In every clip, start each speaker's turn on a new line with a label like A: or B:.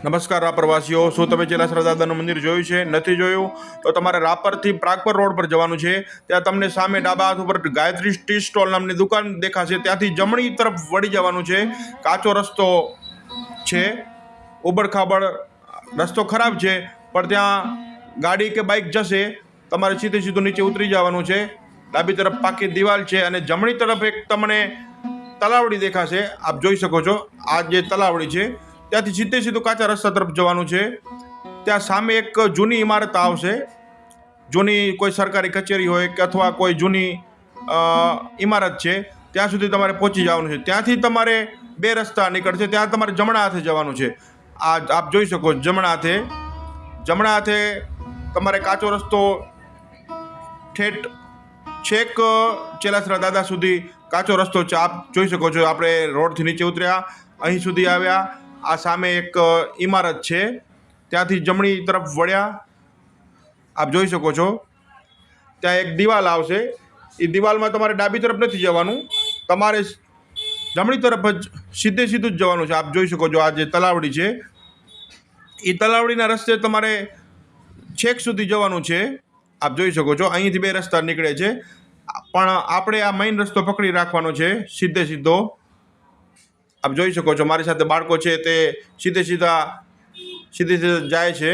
A: નમસ્કાર પ્રવાસીઓ, શું તમે ચેલાસરા દાદાનું મંદિર જોયું છે? નથી જોયું તો તમારે રાપરથી પ્રાગપર રોડ પર જવાનું છે. ત્યાં તમને સામે ડાબા હાથ ઉપર ગાયત્રી ટી સ્ટોલ નામની દુકાન દેખાશે. ત્યાંથી જમણી તરફ વળી જવાનું છે. કાચો રસ્તો છે, ઉબડ-ખાબડ રસ્તો ખરાબ છે, પણ ત્યાં ગાડી કે બાઇક જશે. તમારે સીધું નીચે ઉતરી જવાનું છે. ડાબી તરફ પાકી દિવાલ છે અને જમણી તરફ એક તમને તલાવડી દેખાશે. આપ જોઈ શકો છો, આ જે તલાવડી છે ત્યાંથી સીધું કાચા રસ્તા તરફ જવાનું છે. ત્યાં સામે એક જૂની ઇમારત આવશે. જૂની કોઈ સરકારી કચેરી હોય કે અથવા કોઈ જૂની ઇમારત છે, ત્યાં સુધી તમારે પહોંચી જવાનું છે. ત્યાંથી તમારે બે રસ્તા નીકળશે. ત્યાં તમારે જમણા હાથે જવાનું છે. આ આપ જોઈ શકો જમણા હાથે તમારે કાચો રસ્તો ઠેઠ છેક ચેલાસરા દાદા સુધી કાચો રસ્તો છે. આપ જોઈ શકો છો, આપણે રોડથી નીચે ઉતર્યા, અહીં સુધી આવ્યા. આ સામે એક ઇમારત છે, ત્યાંથી જમણી તરફ વળ્યા. આપ જોઈ શકો છો, ત્યાં એક દિવાલ આવશે. એ દિવાલમાં તમારે ડાબી તરફ નથી જવાનું, તમારે જમણી તરફ જ સીધું જ જવાનું છે. આપ જોઈ શકો છો, આ જે તલાવડી છે એ તલાવડીના રસ્તે તમારે છેક સુધી જવાનું છે. આપ જોઈ શકો છો, અહીંથી બે રસ્તા નીકળે છે, પણ આપણે આ મેઇન રસ્તો પકડી રાખવાનો છે, સીધો. આપ જોઈ શકો છો, મારી સાથે બાળકો છે તે સીધા જાય છે.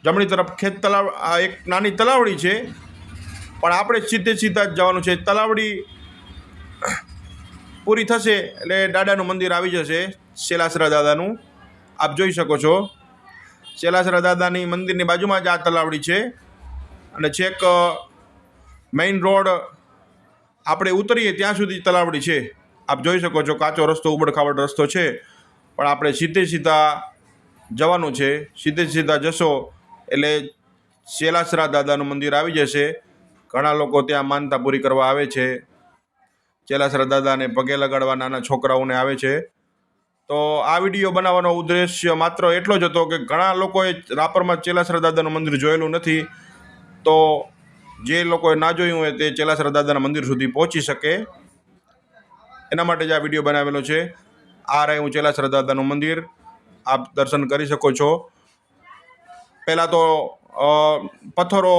A: જમણી તરફ ખેત તલાવ, આ એક નાની તલાવડી છે, પણ આપણે સીધા જ જવાનું છે. તલાવડી પૂરી થશે એટલે દાદાનું મંદિર આવી જશે, ચેલાસરા દાદાનું. આપ જોઈ શકો છો, ચેલાસરા દાદાની મંદિરની બાજુમાં જ આ તલાવડી છે અને છેક મેઇન રોડ આપણે ઉતરીએ ત્યાં સુધી તલાવડી છે. આપ જોઈ શકો છો, કાચો રસ્તો, ઉબડ-ખાબડ રસ્તો છે, પણ આપણે સીધા જવાનું છે. સીધા જશો એટલે ચેલાસરા દાદાનું મંદિર આવી જશે. ઘણા લોકો ત્યાં માનતા પૂરી કરવા આવે છે. ચેલાસરા દાદાને પગે લગાડવા નાના છોકરાઓને આવે છે. તો આ વિડીયો બનાવવાનો ઉદ્દેશ્ય માત્ર એટલો જ હતો કે ઘણા લોકોએ રાપરમાં ચેલાસરા દાદાનું મંદિર જોયેલું નથી, તો જે લોકોએ ના જોયું હોય તે ચેલાસરા દાદાના મંદિર સુધી પહોંચી શકે, એના માટે જ આ વિડીયો બનાવેલો છે. આ રહ્યું ચેલાસરા દાદાનું મંદિર, આપ દર્શન કરી શકો છો. પહેલાં તો પથ્થરો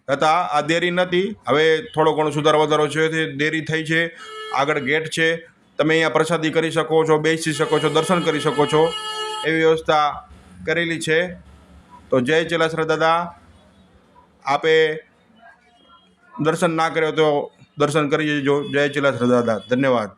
A: હતા, આ દેરી નથી. હવે થોડો ઘણો સુધારો વધારો છે, દેરી થઈ છે. આગળ ગેટ છે, તમે અહીંયા પ્રસાદી કરી શકો છો, બેસી શકો છો, દર્શન કરી શકો છો, એવી વ્યવસ્થા કરેલી છે. તો જય ચેલાસરા દાદા. આપે દર્શન ના કર્યો તો દર્શન કરી જજો. જય ચેલાસરા દાદા. ધન્યવાદ.